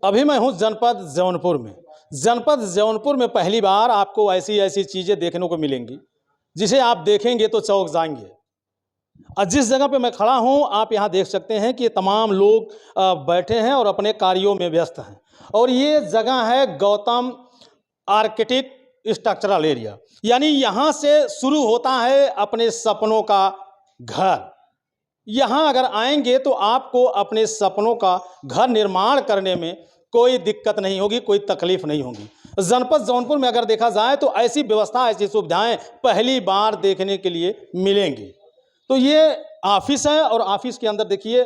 अभी मैं हूँ जनपद जौनपुर में। जनपद जौनपुर में पहली बार आपको ऐसी ऐसी चीज़ें देखने को मिलेंगी जिसे आप देखेंगे तो चौंक जाएंगे। और जिस जगह पे मैं खड़ा हूँ आप यहाँ देख सकते हैं कि तमाम लोग बैठे हैं और अपने कार्यों में व्यस्त हैं। और ये जगह है गौतम आर्किटेक्ट स्ट्रक्चरल एरिया, यानी यहाँ से शुरू होता है अपने सपनों का घर। यहाँ अगर आएंगे तो आपको अपने सपनों का घर निर्माण करने में कोई दिक्कत नहीं होगी, कोई तकलीफ नहीं होगी। जनपद जौनपुर में अगर देखा जाए तो ऐसी व्यवस्था, ऐसी सुविधाएं पहली बार देखने के लिए मिलेंगी। तो ये ऑफिस है और ऑफिस के अंदर देखिए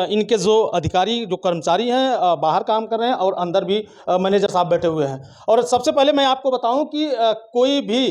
इनके जो अधिकारी, जो कर्मचारी हैं बाहर काम कर रहे हैं और अंदर भी मैनेजर साहब बैठे हुए हैं। और सबसे पहले मैं आपको बताऊं कि कोई भी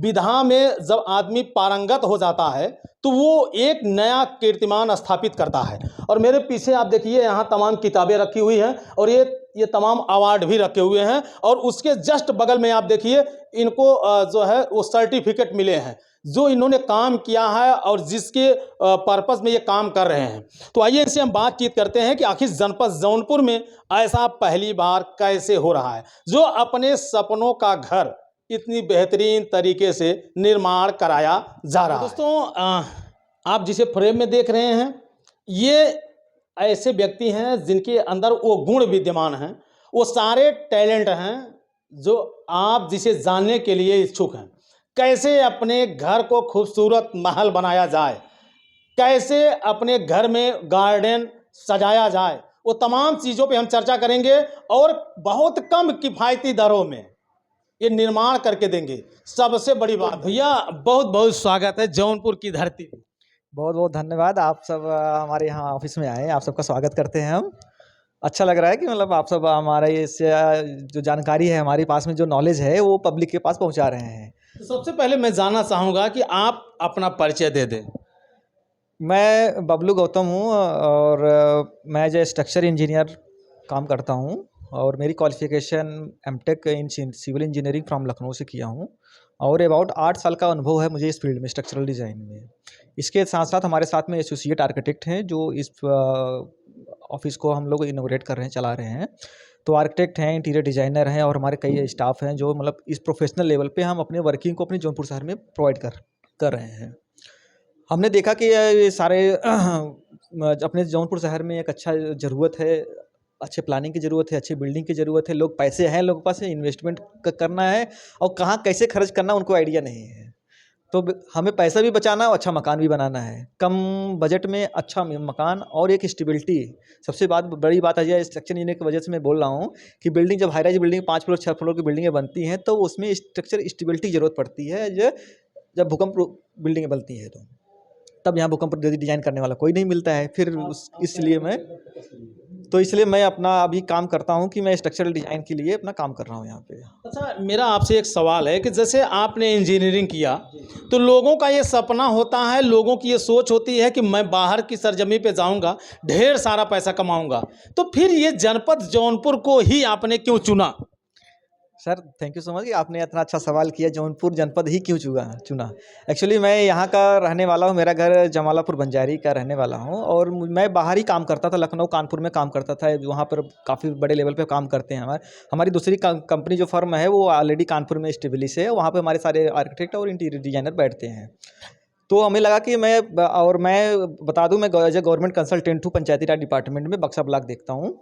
विधा में जब आदमी पारंगत हो जाता है तो वो एक नया कीर्तिमान स्थापित करता है। और मेरे पीछे आप देखिए यहाँ तमाम किताबें रखी हुई हैं और ये तमाम अवार्ड भी रखे हुए हैं। और उसके जस्ट बगल में आप देखिए इनको जो है वो सर्टिफिकेट मिले हैं जो इन्होंने काम किया है और जिसके पर्पस में ये काम कर रहे हैं। तो आइए इनसे हम बातचीत करते हैं कि आखिर जनपद जौनपुर में ऐसा पहली बार कैसे हो रहा है जो अपने सपनों का घर इतनी बेहतरीन तरीके से निर्माण कराया जा रहा है। दोस्तों आप जिसे फ्रेम में देख रहे हैं ये ऐसे व्यक्ति हैं जिनके अंदर वो गुण विद्यमान हैं, वो सारे टैलेंट हैं जो आप जिसे जानने के लिए इच्छुक हैं। कैसे अपने घर को खूबसूरत महल बनाया जाए, कैसे अपने घर में गार्डन सजाया जाए, वो तमाम चीज़ों पे हम चर्चा करेंगे और बहुत कम किफ़ायती दरों में ये निर्माण करके देंगे। सबसे बड़ी बात भैया, बहुत बहुत स्वागत है जौनपुर की धरती पे। बहुत बहुत धन्यवाद। आप सब हमारे यहाँ ऑफिस में आए, आप सबका स्वागत करते हैं हम। अच्छा लग रहा है कि मतलब आप सब हमारा ये जो जानकारी है, हमारे पास में जो नॉलेज है वो पब्लिक के पास पहुँचा रहे हैं। तो सबसे पहले मैं जानना चाहूँगा कि आप अपना परिचय दे दें। मैं बबलू गौतम हूँ और मैं एज ए स्ट्रक्चर इंजीनियर काम करता हूँ और मेरी qualification MTech in civil engineering from Lucknow से किया हूँ और अबाउट 8 साल का अनुभव है मुझे इस फील्ड में, स्ट्रक्चरल डिज़ाइन में। इसके साथ साथ हमारे साथ में एसोसिएट आर्किटेक्ट हैं जो इस ऑफिस को हम लोग इनोग्रेट कर रहे हैं, चला रहे हैं। तो आर्किटेक्ट हैं, इंटीरियर डिज़ाइनर हैं और हमारे कई स्टाफ हैं जो मतलब इस प्रोफेशनल लेवल पे हम अपने वर्किंग को अपने जौनपुर शहर में प्रोवाइड कर रहे हैं। हमने देखा कि ये सारे अपने जौनपुर शहर में एक अच्छा ज़रूरत है, अच्छे प्लानिंग की ज़रूरत है, अच्छी बिल्डिंग की ज़रूरत है। लोग पैसे हैं लोगों के पास, इन्वेस्टमेंट करना है और कहाँ कैसे खर्च करना उनको आइडिया नहीं है। तो हमें पैसा भी बचाना और अच्छा मकान भी बनाना है, कम बजट में अच्छा मकान और एक स्टेबिलिटी। सबसे बड़ी बात है स्ट्रक्चर इंजीनियर की वजह से मैं बोल रहा हूँ कि बिल्डिंग जब high rise building 5 floor 6 floor की बिल्डिंगें बनती हैं तो उसमें स्ट्रक्चर स्टेबिलिटी की ज़रूरत पड़ती है। जब भूकंप बिल्डिंगें बनती है तब यहाँ भूकंप डिजाइन करने वाला कोई नहीं मिलता है। फिर इसलिए मैं अपना अभी काम करता हूँ कि मैं स्ट्रक्चरल डिज़ाइन के लिए अपना काम कर रहा हूँ यहाँ पे। अच्छा, मेरा आपसे एक सवाल है कि जैसे आपने इंजीनियरिंग किया तो लोगों का ये सपना होता है, लोगों की ये सोच होती है कि मैं बाहर की सरजमी पे जाऊँगा, ढेर सारा पैसा कमाऊँगा। तो फिर ये जनपद जौनपुर को ही आपने क्यों चुना? Sir thank you so much कि आपने इतना अच्छा सवाल किया। जौनपुर जनपद ही क्यों चुना? एक्चुअली मैं यहाँ का रहने वाला हूँ, मेरा घर जमालापुर बंजारी का रहने वाला हूँ और मैं बाहर ही काम करता था, लखनऊ कानपुर में काम करता था। वहाँ पर काफ़ी बड़े लेवल पे काम करते हैं। हमारी दूसरी कंपनी जो फर्म है वो ऑलरेडी कानपुर में स्टेब्लिश है, वहाँ पर हमारे सारे आर्किटेक्ट और इंटीरियर डिज़ाइनर बैठते हैं। तो हमें लगा कि मैं बता दूँ, मैं एज ए गवर्नमेंट कंसल्टेंट हूँ पंचायती राज डिपार्टमेंट में, बक्सा ब्लॉक देखता हूँ।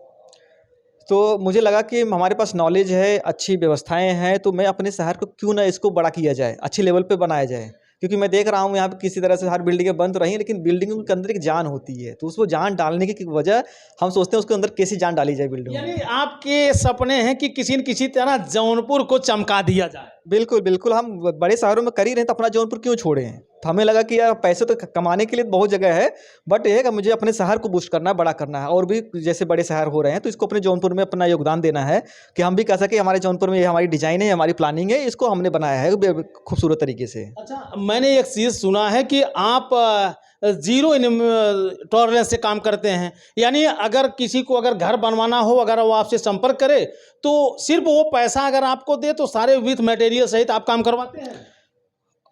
तो मुझे लगा कि हमारे पास नॉलेज है, अच्छी व्यवस्थाएं हैं, तो मैं अपने शहर को क्यों ना इसको बड़ा किया जाए, अच्छी लेवल पे बनाया जाए। क्योंकि मैं देख रहा हूँ यहाँ पे किसी तरह से हर बिल्डिंगें बन तो रही हैं लेकिन बिल्डिंगों के अंदर एक जान होती है, तो उसको जान डालने की वजह हम सोचते हैं उसके अंदर कैसी जान डाली जाए बिल्डिंग में। यानी आपके सपने हैं कि किसी न किसी तरह जौनपुर को चमका दिया जाए। बिल्कुल बिल्कुल, हम बड़े शहरों में कर ही रहे हैं तो अपना जौनपुर क्यों छोड़ें। तो हमें लगा कि यार पैसे तो कमाने के लिए बहुत जगह है, बट ये है कि मुझे अपने शहर को बूस्ट करना है, बड़ा करना है। और भी जैसे बड़े शहर हो रहे हैं तो इसको अपने जौनपुर में अपना योगदान देना है कि हम भी कह सकें हमारे जौनपुर में ये हमारी डिज़ाइन है, हमारी प्लानिंग है, इसको हमने बनाया है खूबसूरत तरीके से। अच्छा, मैंने एक चीज़ सुना है कि आप जीरो टॉलरेंस से काम करते हैं, यानी अगर किसी को अगर घर बनवाना हो, अगर वो आपसे संपर्क करे तो सिर्फ वो पैसा अगर आपको दे तो सारे विथ मटेरियल सहित आप काम करवाते हैं।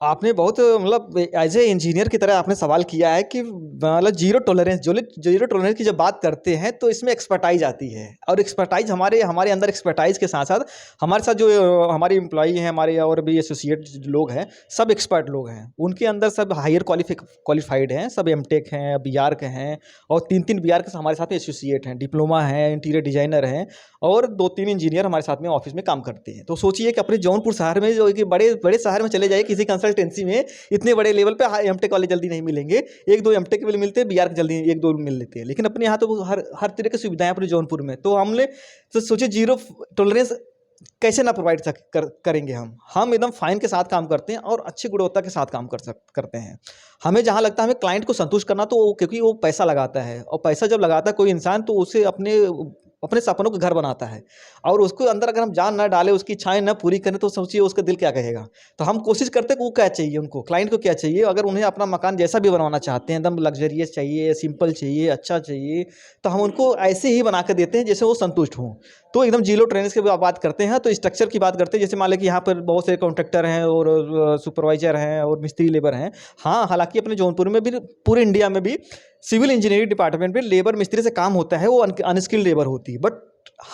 आपने बहुत मतलब एज ए इंजीनियर की तरह आपने सवाल किया है कि मतलब जीरो टॉलरेंस की जब बात करते हैं तो इसमें एक्सपर्टाइज आती है। और एक्सपर्टाइज हमारे हमारे अंदर एक्सपर्टाइज के साथ साथ हमारे साथ जो हमारे एम्प्लॉई हैं, हमारे और भी एसोसिएट लोग हैं, सब एक्सपर्ट लोग हैं। उनके अंदर सब हायर क्वालिफाइड हैं, सब एमटेक हैं, बीआर के हैं, और 3-3 बीआर के हमारे साथ में एसोसिएट हैं, डिप्लोमा है, इंटीरियर डिजाइनर हैं, और 2-3 इंजीनियर हमारे साथ में ऑफिस में काम करते हैं। तो सोचिए कि अपने जौनपुर शहर में जो कि बड़े बड़े शहर में चले जाइए किसी कंसल्टेंसी में, इतने बड़े लेवल पे एमटेक वाले जल्दी नहीं मिलेंगे। 1-2 एमटेक वाले मिलते हैं, बीआर के जल्दी 1-2 मिल लेते हैं, लेकिन अपने यहाँ तो हर तरह की सुविधाएं अपने जौनपुर में। तो हमने तो सोचिए जीरो टॉलरेंस कैसे ना प्रोवाइड करेंगे। हम एकदम फाइन के साथ काम करते हैं और अच्छी गुणवत्ता के साथ काम करते हैं। हमें जहाँ लगता है हमें क्लाइंट को संतुष्ट करना, तो क्योंकि वो पैसा लगाता है, और पैसा जब लगाता है कोई इंसान तो उसे अपने सपनों का घर बनाता है, और उसको अंदर अगर हम जान ना डालें, उसकी इच्छाएं ना पूरी करें, तो सोचिए उसका दिल क्या कहेगा। तो हम कोशिश करते हैं कि वो क्या चाहिए, उनको क्लाइंट को क्या चाहिए। अगर उन्हें अपना मकान जैसा भी बनवाना चाहते हैं, एकदम लग्जरियस चाहिए, सिंपल चाहिए, अच्छा चाहिए, तो हम उनको ऐसे ही बना कर देते हैं जैसे वो संतुष्ट हों। तो एकदम जीरो टॉलरेंस की बात करते हैं, तो स्ट्रक्चर की बात करते हैं। जैसे मान लें कि यहाँ पर बहुत से कॉन्ट्रैक्टर हैं और सुपरवाइजर हैं और मिस्त्री लेबर हैं। हाँ, हालांकि अपने जौनपुर में भी, पूरे इंडिया में भी सिविल इंजीनियरिंग डिपार्टमेंट में लेबर मिस्त्री से काम होता है, वो अनस्किल्ड लेबर होती है। बट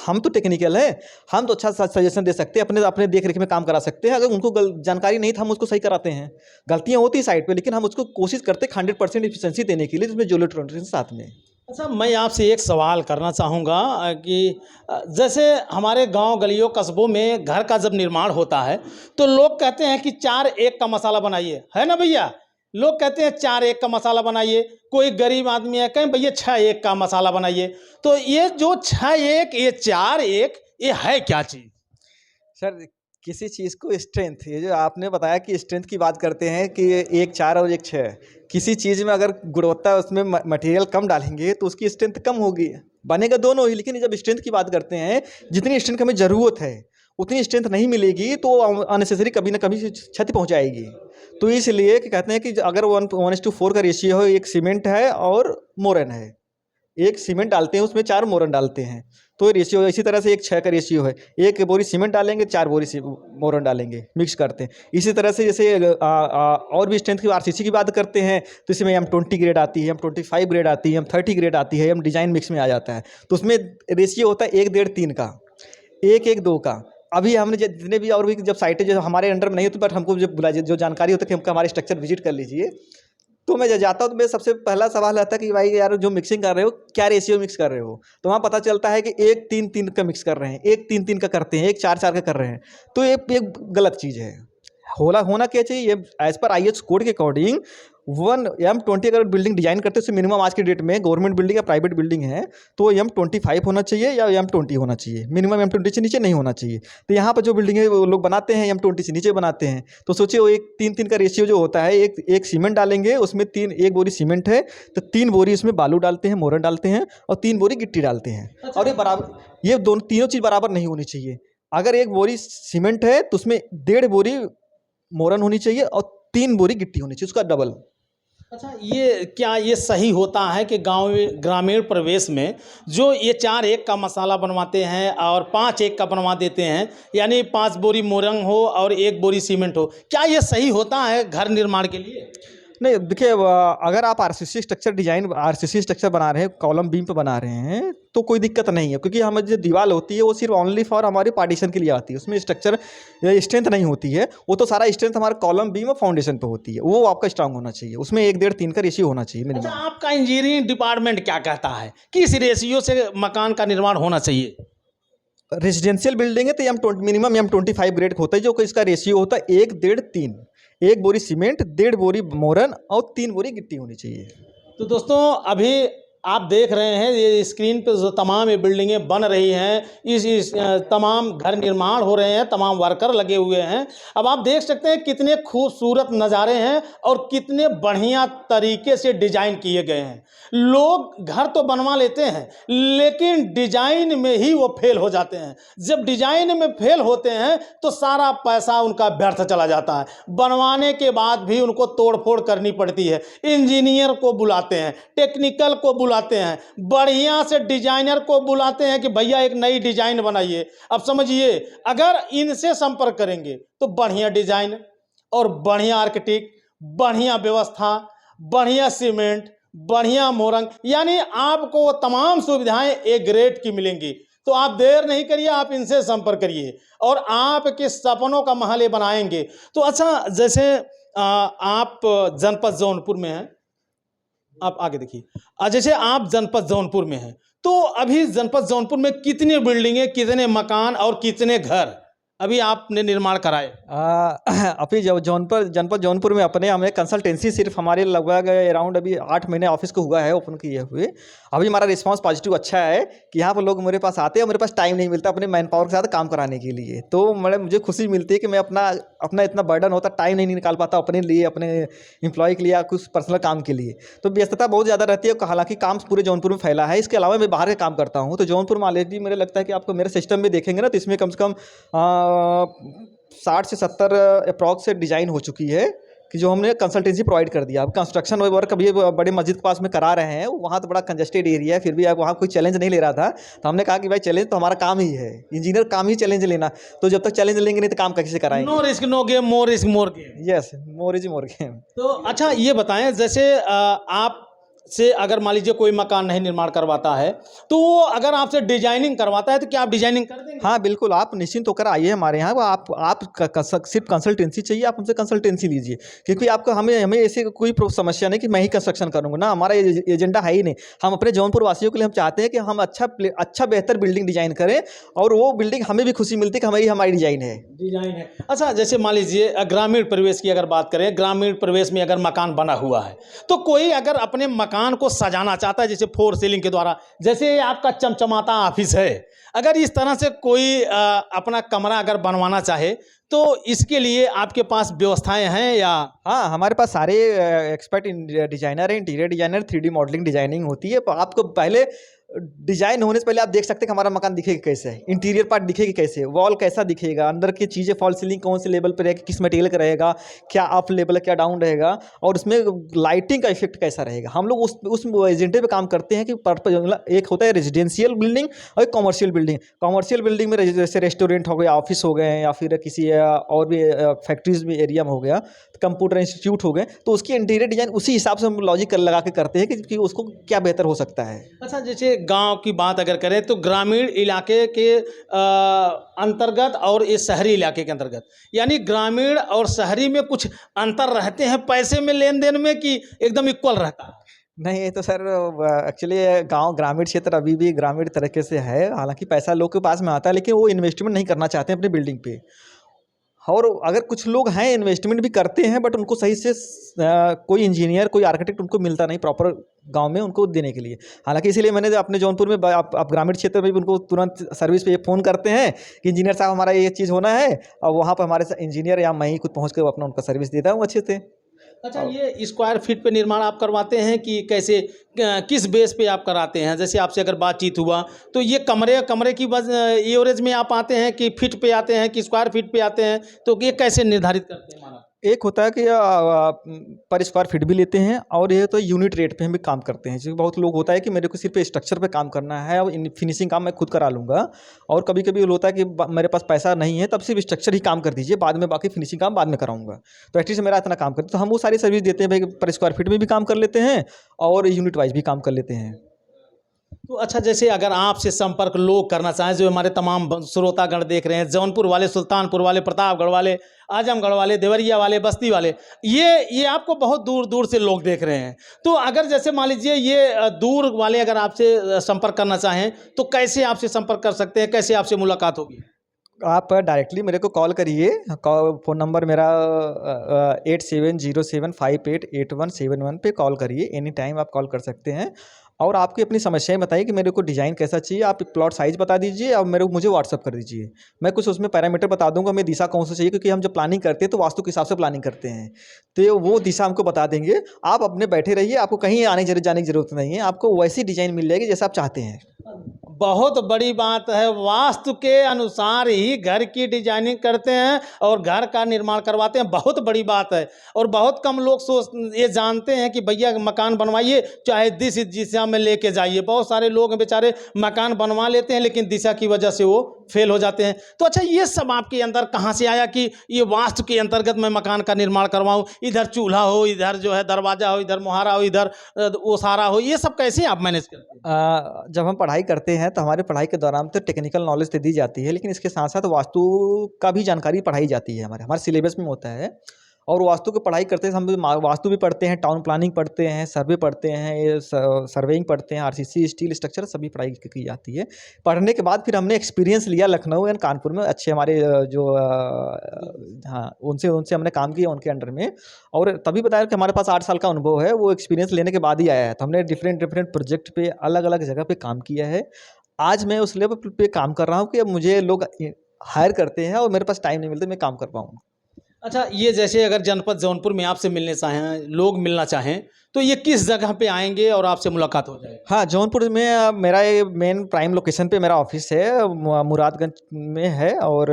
हम तो टेक्निकल है, हम तो अच्छा सजेशन दे सकते हैं, अपने देख रेख में काम करा सकते हैं। अगर उनको जानकारी नहीं था, हम उसको सही कराते हैं। गलतियाँ होती है साइड पे, लेकिन हम उसको कोशिश करते हैं 100% एफिशिएंसी देने के लिए, जिसमें जीरो टॉलरेंस साथ में। अच्छा, मैं आपसे एक सवाल करना चाहूँगा कि जैसे हमारे गांव गलियों कस्बों में घर का जब निर्माण होता है तो लोग कहते हैं कि 4-1 का मसाला बनाइए, है ना भैया। लोग कहते हैं 4-1 का मसाला बनाइए। कोई गरीब आदमी है, कहें भैया 6-1 का मसाला बनाइए। तो ये जो 6-1, ये 4-1, ये है क्या चीज़? सर, किसी चीज़ को स्ट्रेंथ, ये जो आपने बताया कि स्ट्रेंथ की बात करते हैं कि 1-4 और 1-6, किसी चीज़ में अगर गुणवत्ता उसमें मटेरियल कम डालेंगे तो उसकी स्ट्रेंथ कम होगी। बनेगा दोनों ही, लेकिन जब स्ट्रेंथ की बात करते हैं, जितनी स्ट्रेंथ हमें ज़रूरत है उतनी स्ट्रेंथ नहीं मिलेगी तो अननेसेसरी कभी ना कभी क्षति पहुंचाएगी। तो इसलिए कि कहते हैं कि अगर 1:4 का रेशियो हो, एक सीमेंट है और मोरन है, एक सीमेंट डालते हैं उसमें 4 मोरन डालते हैं, तो रेशियो इसी तरह से 1:6 का रेशियो है। 1 बोरी सीमेंट डालेंगे, 4 बोरी मोरन डालेंगे, मिक्स करते हैं। इसी तरह से जैसे और भी स्ट्रेंथ की आरसीसी की बात करते हैं, तो इसमें M20 ग्रेड आती है, M25 ग्रेड आती है, M30 ग्रेड आती है, M डिजाइन मिक्स में आ जाता है। तो उसमें रेशियो होता है 1-1.5-3 का, 1-1-2 का। अभी हमने जितने भी और भी जब साइटें जो हमारे अंडर में नहीं होती, बट हमको जब बुला जो जानकारी होता है कि हमको हमारे स्ट्रक्चर विजिट कर लीजिए, तो मैं जब जाता हूँ तो मेरा सबसे पहला सवाल आता है कि भाई यार, जो मिक्सिंग कर रहे हो क्या रेशियो मिक्स कर रहे हो। तो वहाँ पता चलता है कि 1-3-3 का मिक्स कर रहे हैं, 1-3-3 का करते हैं, 1-4-4 का कर रहे हैं। तो ये एक गलत चीज़ है। होना क्या चाहिए, ये एज पर IH कोड के अकॉर्डिंग 1M20 अगर बिल्डिंग डिजाइन करते हैं तो मिनिमम आज की डेट में गवर्नमेंट बिल्डिंग या प्राइवेट बिल्डिंग है तो M25 होना चाहिए या M20 होना चाहिए, मिनिमम M20 से नीचे नहीं होना चाहिए। तो यहाँ पर जो बिल्डिंग वो लोग बनाते हैं M20 से नीचे बनाते हैं। तो सोचिए वो 1-3-3 का रेशियो जो होता है, एक सीमेंट डालेंगे, उसमें 1 बोरी सीमेंट है तो 3 बोरी उसमें बालू डालते हैं, मोरन डालते हैं, और 3 बोरी गिट्टी डालते हैं। और ये बराबर, ये तीनों चीज़ बराबर नहीं होनी चाहिए। अगर 1 बोरी सीमेंट है तो उसमें 1.5 बोरी मोरन होनी चाहिए और 3 बोरी गिट्टी होनी चाहिए, उसका डबल। अच्छा, ये क्या ये सही होता है कि गांव ग्रामीण प्रवेश में जो ये 4-1 का मसाला बनवाते हैं और 5-1 का बनवा देते हैं, यानी 5 बोरी मोरंग हो और 1 बोरी सीमेंट हो, क्या ये सही होता है घर निर्माण के लिए? नहीं, देखिए, अगर आप आरसीसी स्ट्रक्चर बना रहे हैं, कॉलम बीम पे बना रहे हैं, तो कोई दिक्कत नहीं है, क्योंकि हमारी जो दीवार होती है वो सिर्फ ओनली फॉर हमारे पार्टीशन के लिए आती है। उसमें स्ट्रक्चर स्ट्रेंथ नहीं होती है, वो तो सारा स्ट्रेंथ हमारे कॉलम बीम और फाउंडेशन पे होती है। वो आपका स्ट्रांग होना चाहिए, उसमें 1-1.5-3 का रेशियो होना चाहिए अच्छा, मिनिमम। आपका इंजीनियरिंग डिपार्टमेंट क्या कहता है, किस रेशियो से मकान का निर्माण होना चाहिए? रेजिडेंशियल बिल्डिंग है तो मिनिमम M25 ग्रेड होता है, जो कि इसका रेशियो होता है 1-1.5-3। 1 बोरी सीमेंट, 1.5 बोरी मोरन और 3 बोरी गिट्टी होनी चाहिए। तो दोस्तों, अभी आप देख रहे हैं ये स्क्रीन पे जो तमाम ये बिल्डिंगें बन रही हैं, इस तमाम घर निर्माण हो रहे हैं, तमाम वर्कर लगे हुए हैं। अब आप देख सकते हैं कितने खूबसूरत नज़ारे हैं और कितने बढ़िया तरीके से डिजाइन किए गए हैं। लोग घर तो बनवा लेते हैं लेकिन डिजाइन में ही वो फेल हो जाते हैं। जब डिजाइन में फेल होते हैं तो सारा पैसा उनका व्यर्थ चला जाता है। बनवाने के बाद भी उनको तोड़फोड़ करनी पड़ती है। इंजीनियर को बुलाते हैं, टेक्निकल को बुलाते हैं, बढ़िया से डिजाइनर को बुलाते हैं कि भैया एक नई डिजाइन बनाइए। अब समझिए, अगर इनसे संपर्क करेंगे तो बढ़िया डिजाइन, और बढ़िया आर्किटेक्ट, बढ़िया व्यवस्था, बढ़िया सीमेंट, बढ़िया मोरंग, यानी आपको वो तमाम सुविधाएं एक ग्रेड की मिलेंगी। तो आप देर नहीं करिए, आप इनसे संपर्क करिए और आपके सपनों का महल ये बनाएंगे। तो अच्छा, जैसे आप जनपद जौनपुर में हैं, आप आगे देखिए, जैसे आप जनपद जौनपुर में हैं, तो अभी जनपद जौनपुर में कितनी बिल्डिंगें, कितने मकान और कितने घर अभी आपने निर्माण कराए? अभी जो जनपद जौनपुर में अपने हमें कंसल्टेंसी सिर्फ हमारे लगभग अराउंड अभी 8 महीने ऑफिस को हुआ है ओपन किए हुए। अभी हमारा रिस्पांस पॉजिटिव अच्छा है कि यहाँ पर लोग मेरे पास आते हैं, मेरे पास टाइम नहीं मिलता अपने मैन पावर के साथ काम कराने के लिए। तो मुझे खुशी मिलती है कि मैं अपना इतना बर्डन होता, टाइम नहीं निकाल पाता अपने लिए, अपने एम्प्लॉय के लिए या कुछ पर्सनल काम के लिए। तो व्यस्तता बहुत ज़्यादा रहती है, हालांकि काम पूरे जौनपुर में फैला है। इसके अलावा मैं बाहर का काम करता हूँ। तो जौनपुर में ऑलरेडी मुझे लगता है कि आपको मेरे सिस्टम में देखेंगे ना, तो इसमें कम से कम 60 से 70 अप्रॉक्स से डिज़ाइन हो चुकी है कि जो हमने कंसल्टेंसी प्रोवाइड कर दिया। अब कंस्ट्रक्शन वर्क अभी बड़े मस्जिद के पास में करा रहे हैं, वहाँ तो बड़ा कंजेस्टेड एरिया है, फिर भी अब वहाँ कोई चैलेंज नहीं ले रहा था। तो हमने कहा कि भाई चैलेंज तो हमारा काम ही है, इंजीनियर काम ही चैलेंज लेना। तो जब तक चैलेंज लेंगे नहीं तो काम कैसे कराएंगे। No risk no game, more risk more game. Yes, more is more game. तो अच्छा ये बताएं, जैसे आप से अगर मान लीजिए कोई मकान नहीं निर्माण करवाता है, तो वो अगर आपसे डिजाइनिंग करवाता है तो क्या आप डिजाइनिंग कर देंगे? हाँ बिल्कुल, आप निश्चिंत होकर आइए हमारे यहाँ। आप सिर्फ कंसल्टेंसी चाहिए, आप हमसे कंसल्टेंसी लीजिए, क्योंकि आपको हमें ऐसे कोई समस्या नहीं कि मैं ही कंस्ट्रक्शन करूँगा ना, हमारा एजेंडा है ही नहीं। हम अपने जौनपुर वासियों के लिए हम चाहते हैं कि हम अच्छा बेहतर बिल्डिंग डिजाइन करें, और वो बिल्डिंग हमें भी खुशी मिलती है कि हमारी डिजाइन है। अच्छा, जैसे मान लीजिए ग्रामीण परिवेश की अगर बात करें, ग्रामीण परिवेश में अगर मकान बना हुआ है, तो कोई अगर अपने मकान को सजाना चाहता है, जैसे फोर सीलिंग के द्वारा, जैसे आपका चमचमाता ऑफिस है, अगर इस तरह से कोई अपना कमरा अगर बनवाना चाहे, तो इसके लिए आपके पास व्यवस्थाएं हैं या? हाँ, हमारे पास सारे एक्सपर्ट डिजाइनर हैं, interior designer, 3D modelling designing होती है। तो आपको पहले डिजाइन होने से पहले आप देख सकते हैं कि हमारा मकान दिखेगा कैसे है, इंटीरियर पार्ट दिखेगी कैसे, वॉल कैसा दिखेगा, अंदर की चीज़ें, फॉल सीलिंग कौन से लेवल पर रहेगा, किस मटेरियल का रहेगा, क्या अप लेवल है क्या डाउन रहेगा, और उसमें लाइटिंग का इफेक्ट कैसा रहेगा। हम लोग उस एजेंडे पे काम करते हैं कि पर्पज एक होता है रेजिडेंशियल बिल्डिंग और एक कॉमर्शियल बिल्डिंग। कॉमर्शियल बिल्डिंग में जैसे रेस्टोरेंट हो गया, ऑफिस हो गए, या फिर किसी और भी फैक्ट्रीज में एरिया में हो गया, कंप्यूटर इंस्टीट्यूट हो गए, तो उसकी इंटीरियर डिजाइन उसी हिसाब से हम लॉजिक लगा के करते हैं कि उसको क्या बेहतर हो सकता है। अच्छा, जैसे गांव की बात अगर करें, तो ग्रामीण इलाके के अंतर्गत और इस शहरी इलाके के अंतर्गत, यानी ग्रामीण और शहरी में कुछ अंतर रहते हैं पैसे में, लेन देन में, कि एकदम इक्वल रहता है? नहीं, ये तो सर एक्चुअली ग्रामीण क्षेत्र अभी भी ग्रामीण तरीके से है। हालांकि पैसा लोग के पास में आता है, लेकिन वो इन्वेस्टमेंट नहीं करना चाहते हैं अपनी बिल्डिंग पे। और अगर कुछ लोग हैं इन्वेस्टमेंट भी करते हैं, बट उनको सही से कोई इंजीनियर, कोई आर्किटेक्ट उनको मिलता नहीं प्रॉपर गांव में उनको देने के लिए। हालांकि इसीलिए मैंने अपने जौनपुर में आप ग्रामीण क्षेत्र में भी उनको तुरंत सर्विस पे फ़ोन करते हैं कि इंजीनियर साहब हमारा ये चीज़ होना है, और वहाँ पर हमारे इंजीनियर या मैं ही खुद पहुँच कर अपना उनका सर्विस देता हूँ अच्छे से। अच्छा, ये स्क्वायर फीट पे निर्माण आप करवाते हैं कि कैसे, किस बेस पे आप कराते हैं? जैसे आपसे अगर बातचीत हुआ, तो ये कमरे की एवरेज में आप आते हैं कि फीट पे आते हैं कि स्क्वायर फीट पे आते हैं, तो ये कैसे निर्धारित करते हैं माना? एक होता है कि पर स्क्वायर फीट भी लेते हैं, और ये तो यूनिट रेट पे हम भी काम करते हैं। जैसे बहुत लोग होता है कि मेरे को सिर्फ स्ट्रक्चर पे काम करना है और फिनिशिंग काम मैं खुद करा लूँगा, और कभी कभी होता है कि मेरे पास पैसा नहीं है, तब सिर्फ स्ट्रक्चर ही काम कर दीजिए, बाद में बाकी फिनिशिंग काम बाद में कराऊंगा। तो एटलीस्ट मेरा इतना काम करते, तो हम वो सारी सर्विस देते हैं भाई, पर स्क्वायर फीट में भी काम कर लेते हैं और यूनिट वाइज भी काम कर लेते हैं। तो अच्छा, जैसे अगर आपसे संपर्क लोग करना चाहें, जो हमारे तमाम श्रोतागण देख रहे हैं, जौनपुर वाले, सुल्तानपुर वाले, प्रतापगढ़ वाले, आजमगढ़ वाले, देवरिया वाले, बस्ती वाले, ये आपको बहुत दूर दूर से लोग देख रहे हैं। तो अगर जैसे मान लीजिए ये दूर वाले अगर आपसे संपर्क करना चाहें, तो कैसे आपसे संपर्क कर सकते हैं, कैसे आपसे मुलाकात होगी? आप डायरेक्टली मेरे को कॉल करिए। फ़ोन नंबर मेरा 8707588171 पे कॉल करिए। एनी टाइम आप कॉल कर सकते हैं, और आपकी अपनी समस्याएं बताइए कि मेरे को डिज़ाइन कैसा चाहिए, आप प्लॉट साइज़ बता दीजिए और मुझे व्हाट्सअप कर दीजिए। मैं कुछ उसमें पैरामीटर बता दूंगा, हमें दिशा कौन सा चाहिए, क्योंकि हम जब प्लानिंग करते हैं तो वास्तु के हिसाब से प्लानिंग करते हैं, तो वो दिशा हमको बता देंगे। आप अपने बैठे रहिए, आपको कहीं आने जाने की ज़रूरत नहीं है, आपको वैसी डिज़ाइन मिल जाएगी जैसा आप चाहते हैं। बहुत बड़ी बात है, वास्तु के अनुसार ही घर की डिजाइनिंग करते हैं और घर का निर्माण करवाते हैं, बहुत बड़ी बात है। और बहुत कम लोग ये जानते हैं कि भैया मकान बनवाइए चाहे दिशा में लेके जाइए। बहुत सारे लोग बेचारे मकान बनवा लेते हैं लेकिन दिशा की वजह से वो फेल हो जाते हैं। तो अच्छा, ये सब आपके अंदर कहाँ से आया कि ये वास्तु के अंतर्गत मैं मकान का निर्माण करवाऊँ, इधर चूल्हा हो, इधर जो है दरवाजा हो, इधर मुहारा हो, इधर ओसारा हो, ये सब कैसे आप मैनेज करते हैं? जब हम पढ़ाई करते हैं तो हमारे पढ़ाई के दौरान तो टेक्निकल नॉलेज तो दी जाती है, लेकिन इसके साथ साथ वास्तु का भी जानकारी पढ़ाई जाती है। हमारे सिलेबस में होता है। और वास्तु की पढ़ाई करते हैं हम वास्तु भी पढ़ते हैं, टाउन प्लानिंग पढ़ते हैं, सर्वे पढ़ते हैं, ये सर्वेइंग पढ़ते हैं, आरसीसी, स्टील स्ट्रक्चर सभी पढ़ाई की जाती है। पढ़ने के बाद फिर हमने एक्सपीरियंस लिया लखनऊ एंड कानपुर में, अच्छे हमारे जो हाँ उनसे हमने काम किया उनके अंडर में। और तभी बताया कि हमारे पास 8 साल का अनुभव है, वो एक्सपीरियंस लेने के बाद ही आया है। तो हमने डिफरेंट प्रोजेक्ट पे अलग अलग जगह पे काम किया है। आज मैं उस लेवल पे काम कर रहा हूँ कि अब मुझे लोग हायर करते हैं और मेरे पास टाइम नहीं मिलता मैं काम कर पाऊँ। अच्छा, ये जैसे अगर जनपद जौनपुर में आपसे मिलने चाहें, लोग मिलना चाहें, तो ये किस जगह पे आएंगे और आपसे मुलाकात हो जाएगी? हाँ, जौनपुर में मेरा ये मेन प्राइम लोकेशन पे मेरा ऑफिस है, मुरादगंज में है। और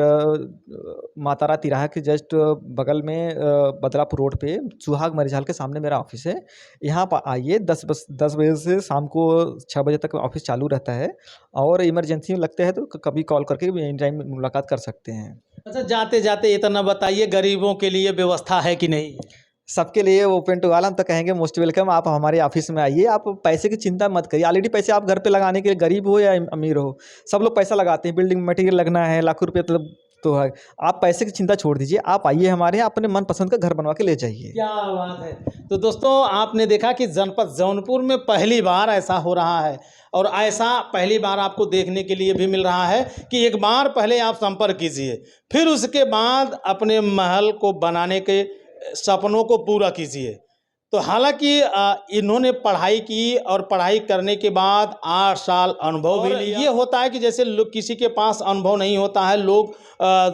मातारा तिराहा के जस्ट बगल में बदलापुर रोड पे सुहाग मरीजाल के सामने मेरा ऑफिस है। यहाँ पर आइए, 10 बजे से शाम को 6 बजे तक ऑफिस चालू रहता है। और इमरजेंसी में लगते हैं तो कभी कॉल करके एनी टाइम मुलाकात कर सकते हैं। अच्छा, जाते जाते इतना बताइए, गरीबों के लिए व्यवस्था है कि नहीं? सबके लिए ओपन टू ऑल। हम तो कहेंगे मोस्ट वेलकम, आप हमारे ऑफिस में आइए। आप पैसे की चिंता मत करिए, ऑलरेडी पैसे आप घर पे लगाने के लिए, गरीब हो या अमीर हो, सब लोग पैसा लगाते हैं। बिल्डिंग मटेरियल लगना है लाखों रुपये तो है। आप पैसे की चिंता छोड़ दीजिए, आप आइए हमारे यहाँ, अपने मनपसंद का घर बनवा के ले जाइए। क्या बात है। तो दोस्तों, आपने देखा कि जनपद जौनपुर में पहली बार ऐसा हो रहा है, और ऐसा पहली बार आपको देखने के लिए भी मिल रहा है कि एक बार पहले आप संपर्क कीजिए, फिर उसके बाद अपने महल को बनाने के सपनों को पूरा कीजिए। तो हालांकि इन्होंने पढ़ाई की और पढ़ाई करने के बाद 8 साल अनुभव भी लिया। ये होता है कि जैसे लोग, किसी के पास अनुभव नहीं होता है, लोग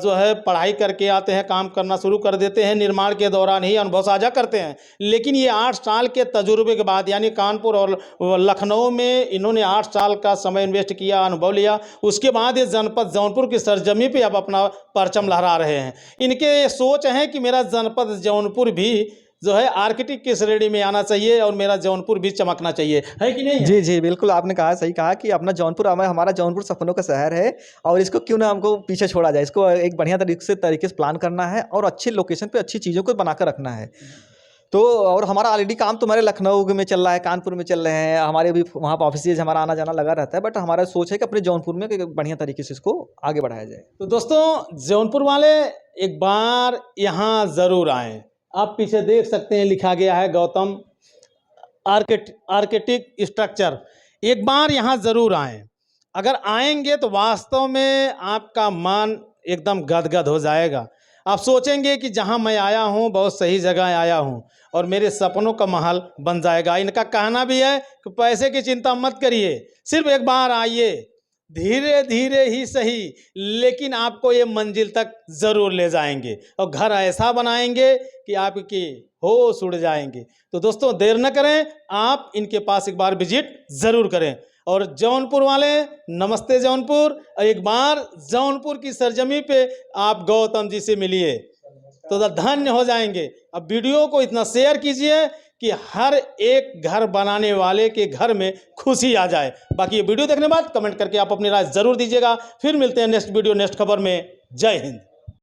जो है पढ़ाई करके आते हैं, काम करना शुरू कर देते हैं, निर्माण के दौरान ही अनुभव साझा करते हैं। लेकिन ये 8 साल के तजुर्बे के बाद, यानी कानपुर और लखनऊ में इन्होंने 8 साल का समय इन्वेस्ट किया, अनुभव लिया, उसके बाद ये जनपद जौनपुर की सरजमी पे अब अपना परचम लहरा रहे हैं। इनके ये सोच है कि मेरा जनपद जौनपुर भी जो है आर्किटेक्ट की श्रेणी में आना चाहिए और मेरा जौनपुर भी चमकना चाहिए, है कि नहीं है? जी जी बिल्कुल, आपने कहा, सही कहा कि अपना जौनपुर, हमारा जौनपुर सपनों का शहर है। और इसको क्यों ना हमको पीछे छोड़ा जाए, इसको एक बढ़िया तरीके से प्लान करना है और अच्छे लोकेशन पे अच्छी चीज़ों को बनाकर रखना है। तो और हमारा ऑलरेडी काम तो हमारे लखनऊ में चल रहा है, कानपुर में चल रहे हैं, हमारे भी वहाँ पर ऑफिस हमारा आना जाना लगा रहता है। बट हमारा सोच है कि अपने जौनपुर में बढ़िया तरीके से इसको आगे बढ़ाया जाए। तो दोस्तों, जौनपुर वाले एक बार यहाँ ज़रूर आएँ। आप पीछे देख सकते हैं, लिखा गया है गौतम आर्किटेक्ट स्ट्रक्चर। एक बार यहाँ ज़रूर आएँ। अगर आएंगे तो वास्तव में आपका मन एकदम गदगद हो जाएगा। आप सोचेंगे कि जहाँ मैं आया हूँ बहुत सही जगह आया हूँ और मेरे सपनों का महल बन जाएगा। इनका कहना भी है कि पैसे की चिंता मत करिए, सिर्फ एक बार आइए, धीरे धीरे ही सही, लेकिन आपको ये मंजिल तक ज़रूर ले जाएंगे और घर ऐसा बनाएंगे कि आपके होश उड़ जाएंगे। तो दोस्तों, देर न करें, आप इनके पास एक बार विजिट ज़रूर करें। और जौनपुर वाले, नमस्ते जौनपुर। एक बार जौनपुर की सरजमी पे आप गौतम जी से मिलिए तो धन्य हो जाएंगे। अब वीडियो को इतना शेयर कीजिए कि हर एक घर बनाने वाले के घर में खुशी आ जाए। बाकी ये वीडियो देखने के बाद कमेंट करके आप अपनी राय ज़रूर दीजिएगा। फिर मिलते हैं नेक्स्ट वीडियो, नेक्स्ट खबर में। जय हिंद।